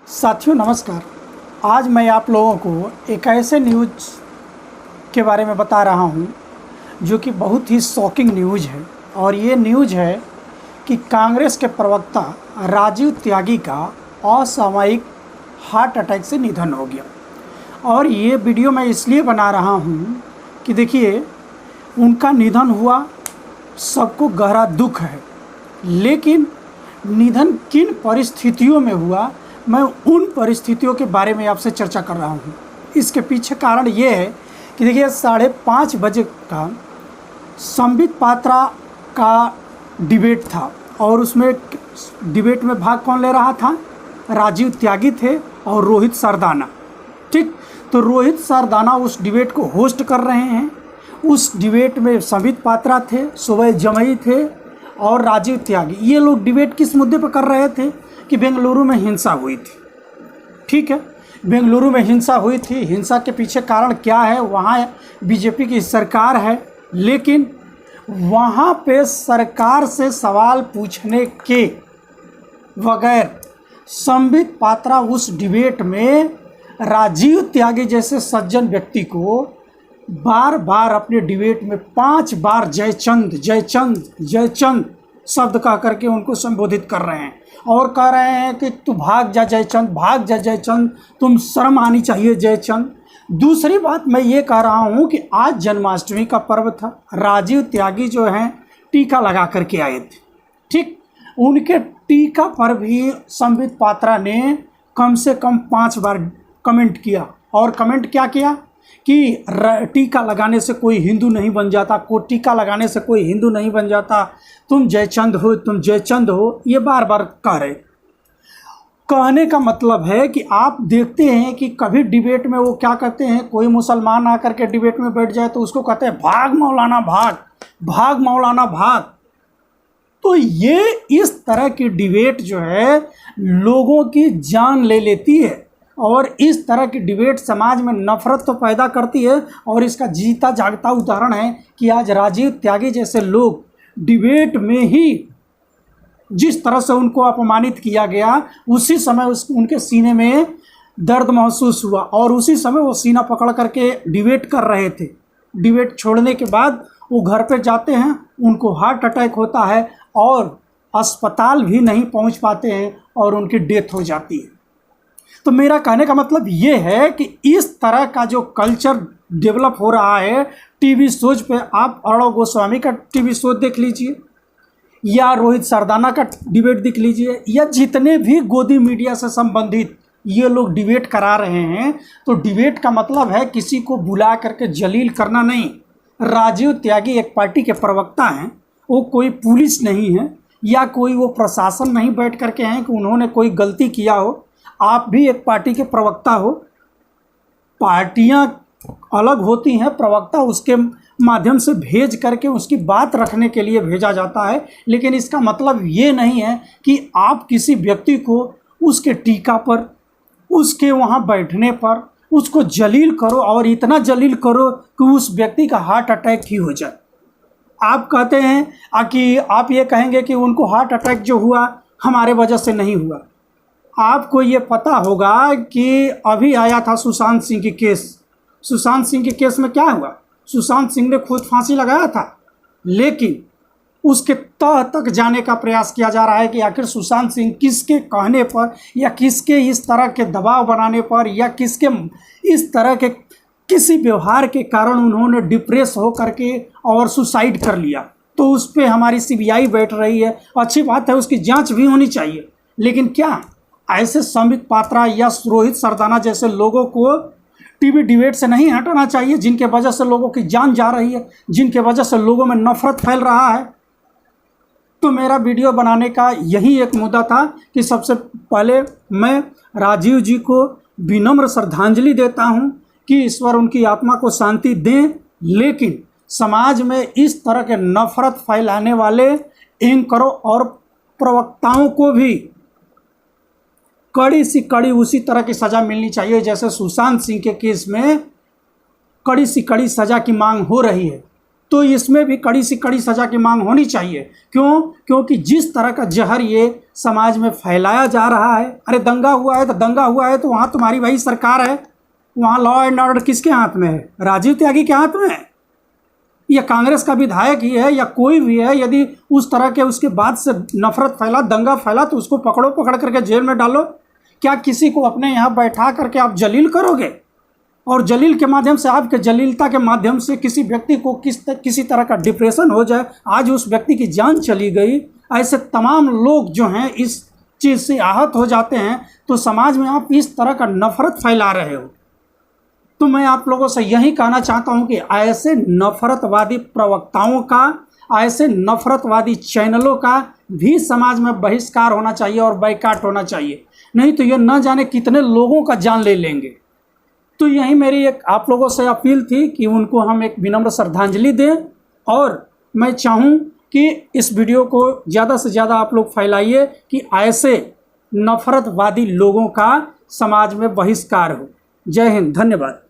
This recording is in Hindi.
साथियों नमस्कार। आज मैं आप लोगों को एक ऐसे न्यूज़ के बारे में बता रहा हूं जो कि बहुत ही शॉकिंग न्यूज़ है। और ये न्यूज़ है कि कांग्रेस के प्रवक्ता राजीव त्यागी का असामयिक हार्ट अटैक से निधन हो गया। और ये वीडियो मैं इसलिए बना रहा हूं कि देखिए, उनका निधन हुआ, सबको गहरा दुख है, लेकिन निधन किन परिस्थितियों में हुआ, मैं उन परिस्थितियों के बारे में आपसे चर्चा कर रहा हूँ। इसके पीछे कारण ये है कि देखिए, 5:30 बजे का संबित पात्रा का डिबेट था और उसमें डिबेट में भाग कौन ले रहा था? राजीव त्यागी थे और रोहित सरदाना। ठीक, तो रोहित सरदाना उस डिबेट को होस्ट कर रहे हैं। उस डिबेट में संबित पात्रा थे, सुबह जमई थे और राजीव त्यागी। ये लोग डिबेट किस मुद्दे पर कर रहे थे कि बेंगलुरु में हिंसा हुई थी। ठीक है, बेंगलुरु में हिंसा हुई थी। हिंसा के पीछे कारण क्या है? वहाँ बीजेपी की सरकार है, लेकिन वहाँ पे सरकार से सवाल पूछने के बगैर संबित पात्रा उस डिबेट में राजीव त्यागी जैसे सज्जन व्यक्ति को बार बार अपने डिबेट में 5 बार जयचंद जयचंद जयचंद शब्द कह करके उनको संबोधित कर रहे हैं और कह रहे हैं कि तू भाग जा जयचंद, भाग जा जयचंद, तुम शर्म आनी चाहिए जयचंद। दूसरी बात मैं ये कह रहा हूँ कि आज जन्माष्टमी का पर्व था। राजीव त्यागी जो हैं टीका लगा करके आए थे। ठीक, उनके टीका पर भी संबित पात्रा ने कम से कम 5 बार कमेंट किया। और कमेंट क्या किया कि टीका लगाने से कोई हिंदू नहीं बन जाता, टीका लगाने से कोई हिंदू नहीं बन जाता, तुम जयचंद हो, तुम जयचंद हो, ये बार बार कह रहे। कहने का मतलब है कि आप देखते हैं कि कभी डिबेट में वो क्या कहते हैं, कोई मुसलमान आकर के डिबेट में बैठ जाए तो उसको कहते हैं भाग मौलाना भाग, भाग मौलाना भाग। तो ये इस तरह की डिबेट जो है लोगों की जान ले लेती है और इस तरह की डिबेट समाज में नफरत तो पैदा करती है। और इसका जीता जागता उदाहरण है कि आज राजीव त्यागी जैसे लोग डिबेट में ही जिस तरह से उनको अपमानित किया गया, उसी समय उनके सीने में दर्द महसूस हुआ और उसी समय वो सीना पकड़ करके डिबेट कर रहे थे। डिबेट छोड़ने के बाद वो घर पे जाते हैं, उनको हार्ट अटैक होता है और अस्पताल भी नहीं पहुंच पाते हैं और उनकी डेथ हो जाती है। तो मेरा कहने का मतलब ये है कि इस तरह का जो कल्चर डेवलप हो रहा है टीवी शोज पे, आप अर्णव गोस्वामी का टीवी शो देख लीजिए या रोहित सरदाना का डिबेट देख लीजिए या जितने भी गोदी मीडिया से संबंधित ये लोग डिबेट करा रहे हैं, तो डिबेट का मतलब है किसी को बुला करके जलील करना नहीं। राजीव त्यागी एक पार्टी के प्रवक्ता हैं, वो कोई पुलिस नहीं है या कोई वो प्रशासन नहीं बैठ करके हैं कि उन्होंने कोई गलती किया हो। आप भी एक पार्टी के प्रवक्ता हो, पार्टियां अलग होती हैं, प्रवक्ता उसके माध्यम से भेज करके उसकी बात रखने के लिए भेजा जाता है। लेकिन इसका मतलब ये नहीं है कि आप किसी व्यक्ति को उसके टीका पर, उसके वहाँ बैठने पर उसको जलील करो और इतना जलील करो कि उस व्यक्ति का हार्ट अटैक ही हो जाए। आप कहते हैं कि आप ये कहेंगे कि उनको हार्ट अटैक जो हुआ हमारे वजह से नहीं हुआ। आपको ये पता होगा कि अभी आया था सुशांत सिंह की केस। सुशांत सिंह के केस में क्या हुआ? सुशांत सिंह ने खुद फांसी लगाया था, लेकिन उसके तह तक जाने का प्रयास किया जा रहा है कि आखिर सुशांत सिंह किसके कहने पर या किसके इस तरह के दबाव बनाने पर या किसके इस तरह के किसी व्यवहार के कारण उन्होंने डिप्रेस हो करके और सुसाइड कर लिया। तो उस पर हमारी सीबीआई बैठ रही है। अच्छी बात है, उसकी जांच भी होनी चाहिए। लेकिन क्या ऐसे संबित पात्रा या रोहित सरदाना जैसे लोगों को टीवी डिबेट से नहीं हटाना चाहिए, जिनके वजह से लोगों की जान जा रही है, जिनके वजह से लोगों में नफरत फैल रहा है? तो मेरा वीडियो बनाने का यही एक मुद्दा था कि सबसे पहले मैं राजीव जी को विनम्र श्रद्धांजलि देता हूं कि ईश्वर उनकी आत्मा को शांति दें। लेकिन समाज में इस तरह के नफरत फैलाने वाले एंकरों और प्रवक्ताओं को भी कड़ी सी कड़ी उसी तरह की सज़ा मिलनी चाहिए जैसे सुशांत सिंह के केस में कड़ी सी कड़ी सज़ा की मांग हो रही है। तो इसमें भी कड़ी से कड़ी सज़ा की मांग होनी चाहिए। क्यों? क्योंकि जिस तरह का जहर ये समाज में फैलाया जा रहा है। अरे दंगा हुआ है तो दंगा हुआ है तो वहाँ तुम्हारी भाई सरकार है, वहाँ लॉ एंड ऑर्डर किसके हाथ में है? राजीव त्यागी के हाथ में है, या कांग्रेस का विधायक ही है, या कोई भी है। यदि उस तरह के उसके बाद से नफरत फैला, दंगा फैला, तो उसको पकड़ो, पकड़ करके जेल में डालो। क्या किसी को अपने यहाँ बैठा करके आप जलील करोगे? और जलील के माध्यम से, आपके जलीलता के माध्यम से किसी व्यक्ति को किसी तरह का डिप्रेशन हो जाए, आज उस व्यक्ति की जान चली गई, ऐसे तमाम लोग जो हैं इस चीज़ से आहत हो जाते हैं, तो समाज में आप इस तरह का नफरत फैला रहे हो। तो मैं आप लोगों से यही कहना चाहता हूं कि ऐसे नफरतवादी प्रवक्ताओं का, ऐसे नफरतवादी चैनलों का भी समाज में बहिष्कार होना चाहिए और बाइकाट होना चाहिए, नहीं तो ये न जाने कितने लोगों का जान ले लेंगे। तो यही मेरी एक आप लोगों से अपील थी कि उनको हम एक विनम्र श्रद्धांजलि दें, और मैं चाहूँ कि इस वीडियो को ज़्यादा से ज़्यादा आप लोग फैलाइए कि ऐसे नफरतवादी लोगों का समाज में बहिष्कार हो। जय हिंद, धन्यवाद।